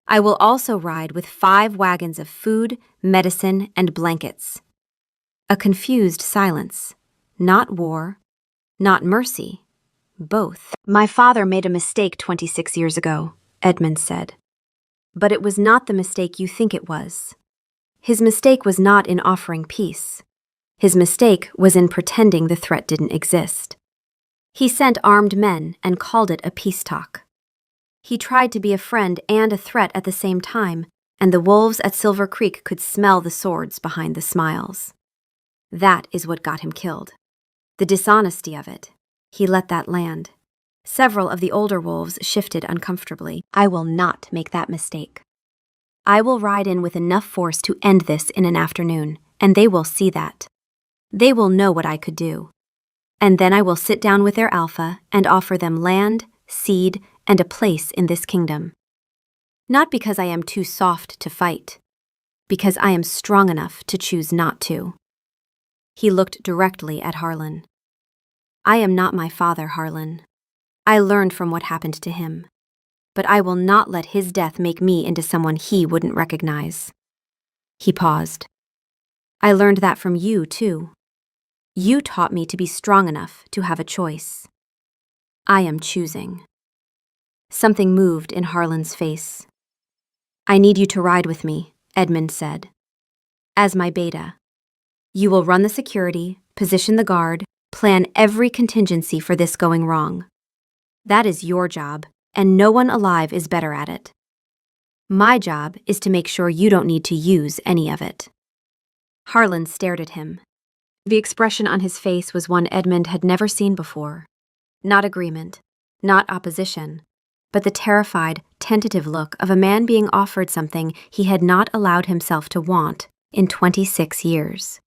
I will also ride with 5 wagons of food, medicine, and blankets." A confused silence. Not war, not mercy, both. "My father made a mistake 26 years ago," Edmund said. "But it was not the mistake you think it was. His mistake was not in offering peace. His mistake was in pretending the threat didn't exist. He sent armed men and called it a peace talk. He tried to be a friend and a threat at the same time, and the wolves at Silver Creek could smell the swords behind the smiles. That is what got him killed. The dishonesty of it. He let that land. Several of the older wolves shifted uncomfortably. I will not make that mistake. I will ride in with enough force to end this in an afternoon, and they will see that. They will know what I could do. And then I will sit down with their alpha and offer them land, seed, and a place in this kingdom. Not because I am too soft to fight, because I am strong enough to choose not to." He looked directly at Harlan. "I am not my father, Harlan. I learned from what happened to him. But I will not let his death make me into someone he wouldn't recognize." He paused. "I learned that from you, too. You taught me to be strong enough to have a choice. I am choosing." Something moved in Harlan's face. "I need you to ride with me," Edmund said. "As my beta. You will run the security, position the guard, plan every contingency for this going wrong. That is your job, and no one alive is better at it. My job is to make sure you don't need to use any of it." Harlan stared at him. The expression on his face was one Edmund had never seen before. Not agreement, not opposition, but the terrified, tentative look of a man being offered something he had not allowed himself to want in 26 years.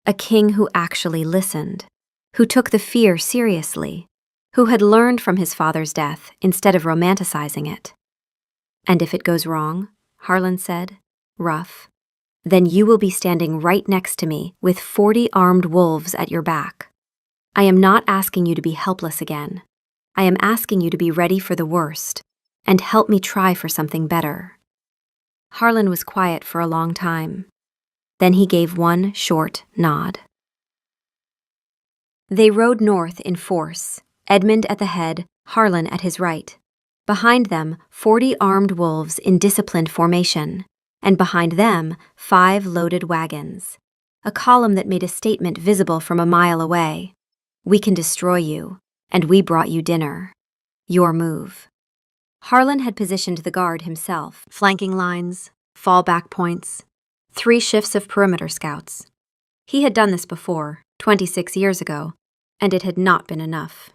A king who actually listened, who took the fear seriously, who had learned from his father's death instead of romanticizing it. "And if it goes wrong," Harlan said, rough, "then you will be standing right next to me with 40 armed wolves at your back. I am not asking you to be helpless again. I am asking you to be ready for the worst, and help me try for something better." Harlan was quiet for a long time. Then he gave one short nod. They rode north in force, Edmund at the head, Harlan at his right. Behind them, 40 armed wolves in disciplined formation, and behind them, 5 loaded wagons. A column that made a statement visible from a mile away. "We can destroy you, and we brought you dinner. Your move." Harlan had positioned the guard himself, flanking lines, fallback points, 3 shifts of perimeter scouts. He had done this before, 26 years ago, and it had not been enough.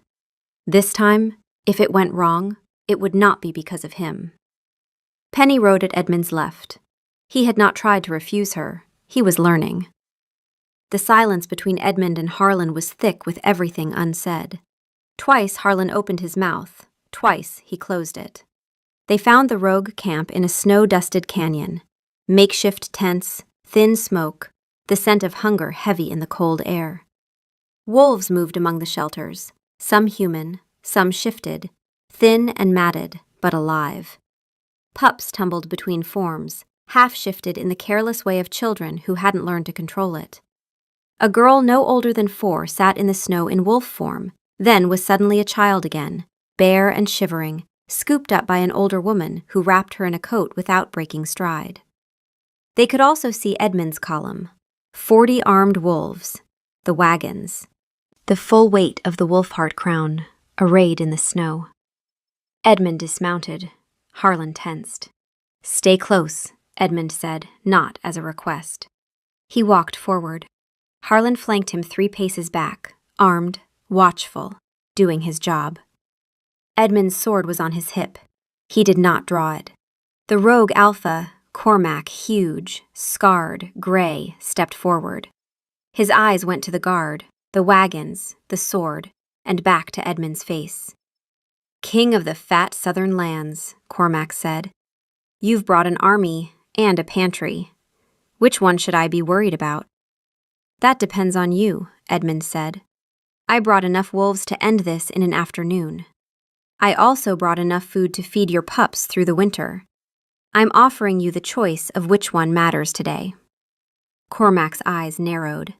This time, if it went wrong, it would not be because of him. Penny rode at Edmund's left. He had not tried to refuse her. He was learning. The silence between Edmund and Harlan was thick with everything unsaid. Twice Harlan opened his mouth. Twice he closed it. They found the rogue camp in a snow-dusted canyon. Makeshift tents, thin smoke, the scent of hunger heavy in the cold air. Wolves moved among the shelters, some human, some shifted, thin and matted, but alive. Pups tumbled between forms, half-shifted in the careless way of children who hadn't learned to control it. A girl no older than 4 sat in the snow in wolf form, then was suddenly a child again, bare and shivering, scooped up by an older woman who wrapped her in a coat without breaking stride. They could also see Edmund's column, 40 armed wolves, the wagons, the full weight of the Wolfheart crown, arrayed in the snow. Edmund dismounted. Harlan tensed. "Stay close," Edmund said, not as a request. He walked forward. Harlan flanked him 3 paces back, armed, watchful, doing his job. Edmund's sword was on his hip. He did not draw it. The rogue alpha, Cormac, huge, scarred, gray, stepped forward. His eyes went to the guard, the wagons, the sword, and back to Edmund's face. "King of the fat southern lands," Cormac said. "You've brought an army and a pantry. Which one should I be worried about?" "That depends on you," Edmund said. "I brought enough wolves to end this in an afternoon. I also brought enough food to feed your pups through the winter. I'm offering you the choice of which one matters today." Cormac's eyes narrowed.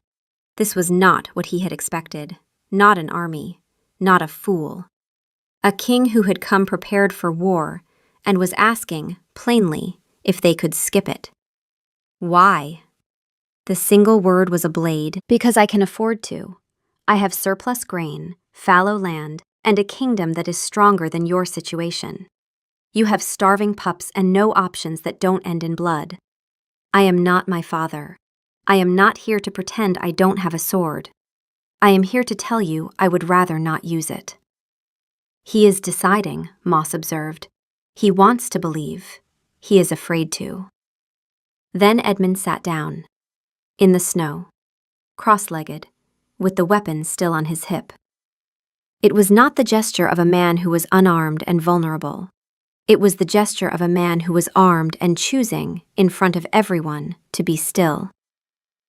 This was not what he had expected. Not an army. Not a fool. A king who had come prepared for war and was asking, plainly, if they could skip it. Why? The single word was a blade. "Because I can afford to. I have surplus grain, fallow land, and a kingdom that is stronger than your situation. You have starving pups and no options that don't end in blood. I am not my father. I am not here to pretend I don't have a sword. I am here to tell you I would rather not use it." "He is deciding," Moss observed. "He wants to believe. He is afraid to." Then Edmund sat down, in the snow, cross-legged, with the weapon still on his hip. It was not the gesture of a man who was unarmed and vulnerable. It was the gesture of a man who was armed and choosing, in front of everyone, to be still.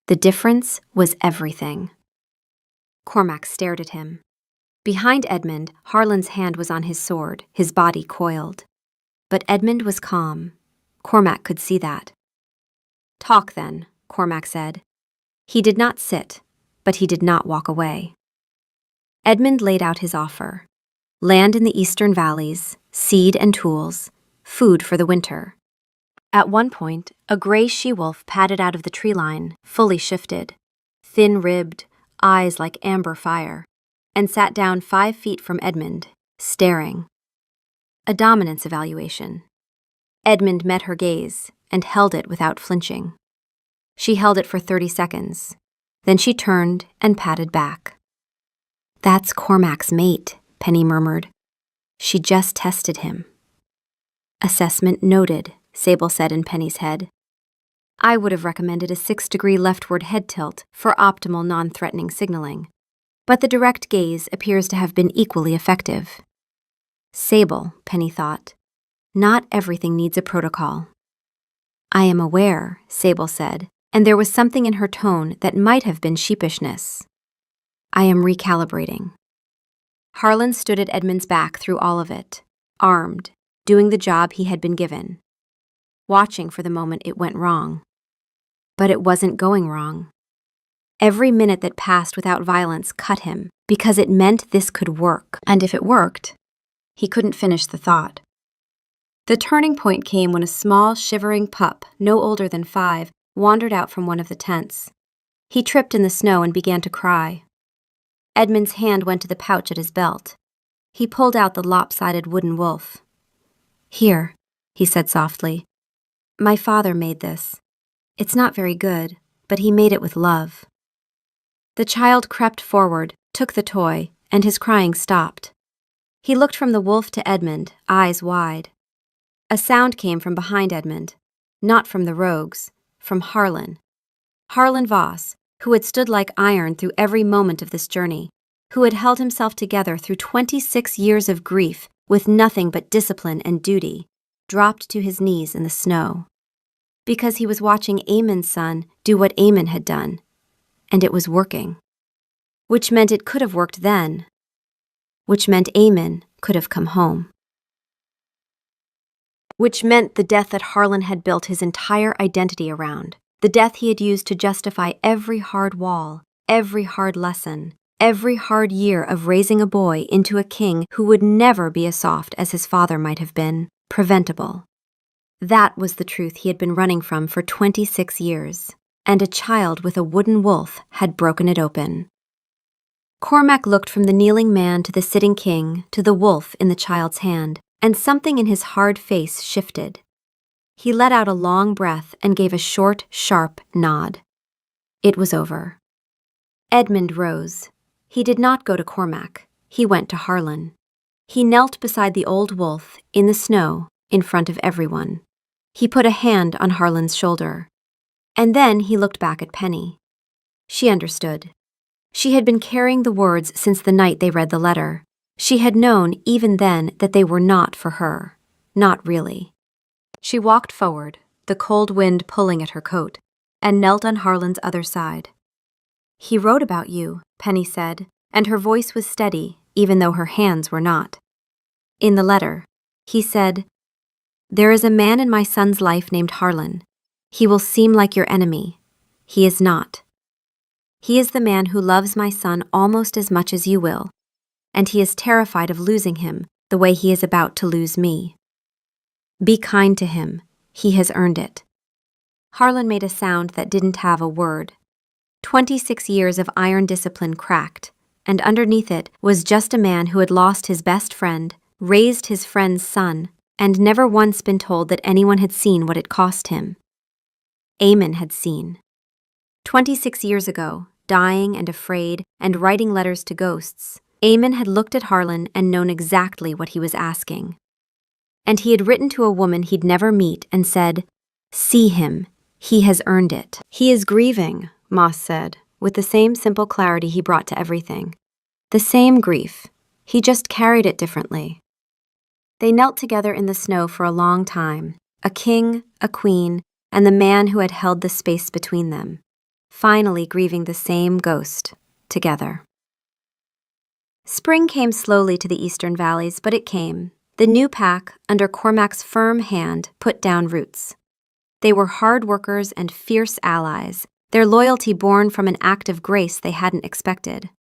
The difference was everything. Cormac stared at him. Behind Edmund, Harlan's hand was on his sword, his body coiled. But Edmund was calm. Cormac could see that. "Talk then," Cormac said. He did not sit, but he did not walk away. Edmund laid out his offer. Land in the eastern valleys, seed and tools, food for the winter. At one point, a gray she-wolf padded out of the tree line, fully shifted, thin-ribbed, eyes like amber fire, and sat down 5 feet from Edmund, staring. A dominance evaluation. Edmund met her gaze and held it without flinching. She held it for 30 seconds. Then she turned and patted back. "That's Cormac's mate," Penny murmured. "She just tested him." "Assessment noted," Sable said in Penny's head. "I would have recommended a 6-degree leftward head tilt for optimal non-threatening signaling, but the direct gaze appears to have been equally effective." Sable, Penny thought. Not everything needs a protocol. "I am aware," Sable said, and there was something in her tone that might have been sheepishness. "I am recalibrating." Harlan stood at Edmund's back through all of it, armed, doing the job he had been given, watching for the moment it went wrong. But it wasn't going wrong. Every minute that passed without violence cut him, because it meant this could work. And if it worked, he couldn't finish the thought. The turning point came when a small, shivering pup, no older than 5, wandered out from one of the tents. He tripped in the snow and began to cry. Edmund's hand went to the pouch at his belt. He pulled out the lopsided wooden wolf. "Here," he said softly. "My father made this. It's not very good, but he made it with love." The child crept forward, took the toy, and his crying stopped. He looked from the wolf to Edmund, eyes wide. A sound came from behind Edmund, not from the rogues, from Harlan. Harlan Voss, who had stood like iron through every moment of this journey, who had held himself together through 26 years of grief with nothing but discipline and duty, dropped to his knees in the snow. Because he was watching Eamon's son do what Eamon had done, and it was working. Which meant it could have worked then. Which meant Eamon could have come home. Which meant the death that Harlan had built his entire identity around, the death he had used to justify every hard wall, every hard lesson, every hard year of raising a boy into a king who would never be as soft as his father might have been, preventable. That was the truth he had been running from for 26 years, and a child with a wooden wolf had broken it open. Cormac looked from the kneeling man to the sitting king to the wolf in the child's hand, and something in his hard face shifted. He let out a long breath and gave a short, sharp nod. It was over. Edmund rose. He did not go to Cormac. He went to Harlan. He knelt beside the old wolf, in the snow, in front of everyone. He put a hand on Harlan's shoulder. And then he looked back at Penny. She understood. She had been carrying the words since the night they read the letter. She had known, even then, that they were not for her. Not really. She walked forward, the cold wind pulling at her coat, and knelt on Harlan's other side. "He wrote about you," Penny said, and her voice was steady, even though her hands were not. In the letter, he said, "There is a man in my son's life named Harlan. He will seem like your enemy. He is not. He is the man who loves my son almost as much as you will, and he is terrified of losing him the way he is about to lose me. Be kind to him. He has earned it." Harlan made a sound that didn't have a word. 26 years of iron discipline cracked, and underneath it was just a man who had lost his best friend, raised his friend's son, and never once been told that anyone had seen what it cost him. Eamon had seen. 26 years ago, dying and afraid and writing letters to ghosts, Eamon had looked at Harlan and known exactly what he was asking. And he had written to a woman he'd never meet and said, "See him. He has earned it." "He is grieving," Moss said, with the same simple clarity he brought to everything. The same grief. He just carried it differently. They knelt together in the snow for a long time, a king, a queen, and the man who had held the space between them, finally grieving the same ghost, together. Spring came slowly to the eastern valleys, but it came. The new pack, under Cormac's firm hand, put down roots. They were hard workers and fierce allies, their loyalty born from an act of grace they hadn't expected.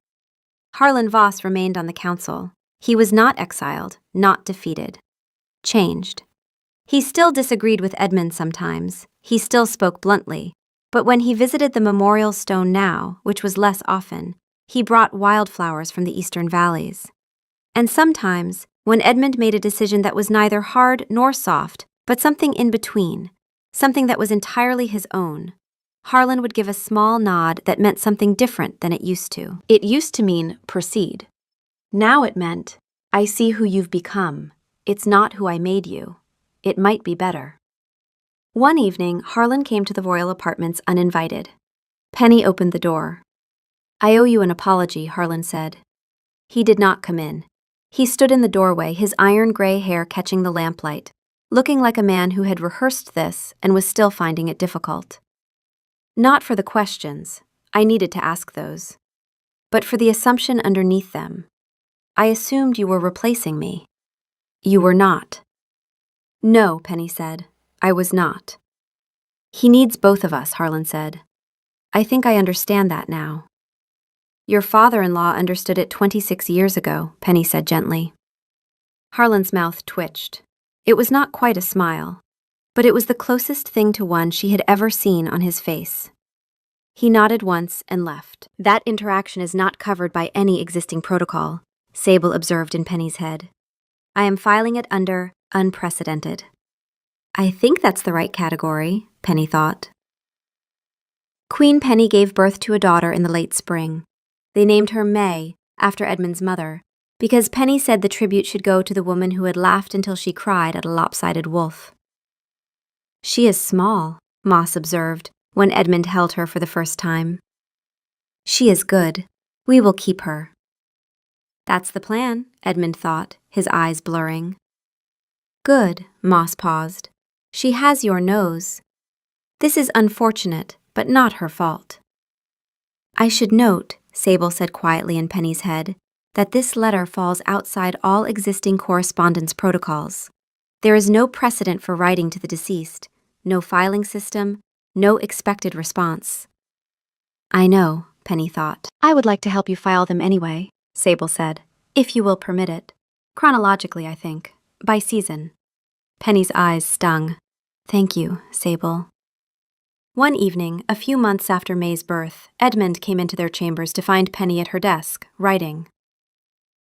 Harlan Voss remained on the council. He was not exiled, not defeated. Changed. He still disagreed with Edmund sometimes. He still spoke bluntly. But when he visited the memorial stone now, which was less often, he brought wildflowers from the eastern valleys. And sometimes, when Edmund made a decision that was neither hard nor soft, but something in between, something that was entirely his own, Harlan would give a small nod that meant something different than it used to. It used to mean, proceed. Now it meant, I see who you've become. It's not who I made you. It might be better. One evening, Harlan came to the royal apartments uninvited. Penny opened the door. "I owe you an apology," Harlan said. He did not come in. He stood in the doorway, his iron gray hair catching the lamplight, looking like a man who had rehearsed this and was still finding it difficult. Not for the questions. I needed to ask those. But for the assumption underneath them. I assumed you were replacing me. You were not. No, Penny said. I was not. He needs both of us, Harlan said. I think I understand that now. Your father-in-law understood it 26 years ago, Penny said gently. Harlan's mouth twitched. It was not quite a smile, but it was the closest thing to one she had ever seen on his face. He nodded once and left. That interaction is not covered by any existing protocol, Sable observed in Penny's head. I am filing it under unprecedented. I think that's the right category, Penny thought. Queen Penny gave birth to a daughter in the late spring. They named her May, after Edmund's mother, because Penny said the tribute should go to the woman who had laughed until she cried at a lopsided wolf. She is small, Moss observed, when Edmund held her for the first time. She is good. We will keep her. That's the plan, Edmund thought, his eyes blurring. Good, Moss paused. She has your nose. This is unfortunate, but not her fault. I should note, Sable said quietly in Penny's head, that this letter falls outside all existing correspondence protocols. There is no precedent for writing to the deceased, no filing system, no expected response. I know, Penny thought. I would like to help you file them anyway, Sable said, if you will permit it. Chronologically, I think, by season. Penny's eyes stung. Thank you, Sable. One evening, a few months after May's birth, Edmund came into their chambers to find Penny at her desk, writing.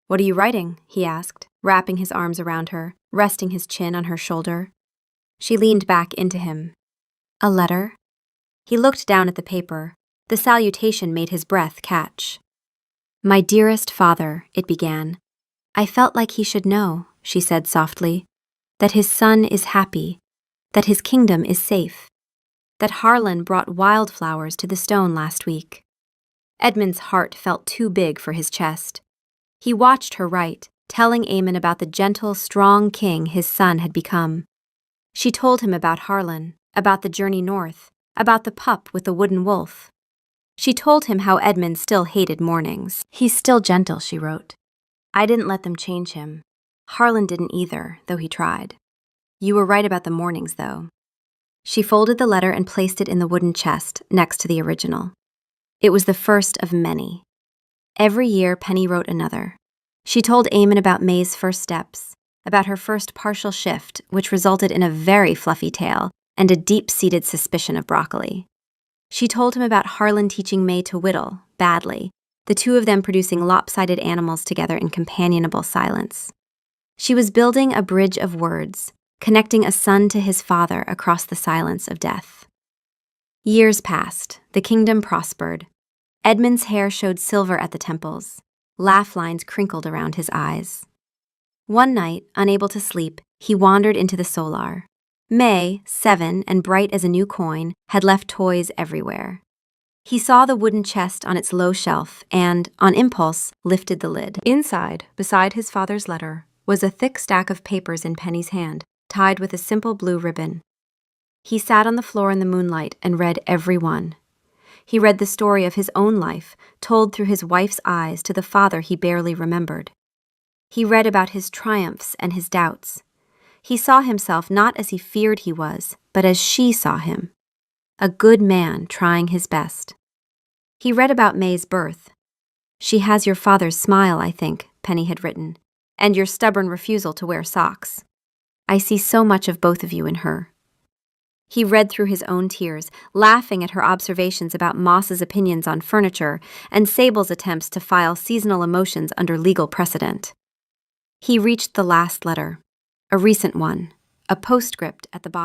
What are you writing? He asked, wrapping his arms around her, resting his chin on her shoulder. She leaned back into him. A letter? He looked down at the paper. The salutation made his breath catch. My dearest father, it began. I felt like he should know, she said softly, that his son is happy, that his kingdom is safe, that Harlan brought wildflowers to the stone last week. Edmund's heart felt too big for his chest. He watched her write, telling Eamon about the gentle, strong king his son had become. She told him about Harlan, about the journey north, about the pup with the wooden wolf. She told him how Edmund still hated mornings. He's still gentle, she wrote. I didn't let them change him. Harlan didn't either, though he tried. You were right about the mornings, though. She folded the letter and placed it in the wooden chest next to the original. It was the first of many. Every year, Penny wrote another. She told Eamon about May's first steps, about her first partial shift, which resulted in a very fluffy tail and a deep-seated suspicion of broccoli. She told him about Harlan teaching May to whittle, badly, the two of them producing lopsided animals together in companionable silence. She was building a bridge of words, connecting a son to his father across the silence of death. Years passed. The kingdom prospered. Edmund's hair showed silver at the temples. Laugh lines crinkled around his eyes. One night, unable to sleep, he wandered into the solar. May, 7 and bright as a new coin, had left toys everywhere. He saw the wooden chest on its low shelf and, on impulse, lifted the lid. Inside, beside his father's letter, was a thick stack of papers in Penny's hand, tied with a simple blue ribbon. He sat on the floor in the moonlight and read every one. He read the story of his own life, told through his wife's eyes to the father he barely remembered. He read about his triumphs and his doubts. He saw himself not as he feared he was, but as she saw him. A good man trying his best. He read about May's birth. She has your father's smile, I think, Penny had written, and your stubborn refusal to wear socks. I see so much of both of you in her. He read through his own tears, laughing at her observations about Moss's opinions on furniture and Sable's attempts to file seasonal emotions under legal precedent. He reached the last letter, a recent one, a postscript at the bottom.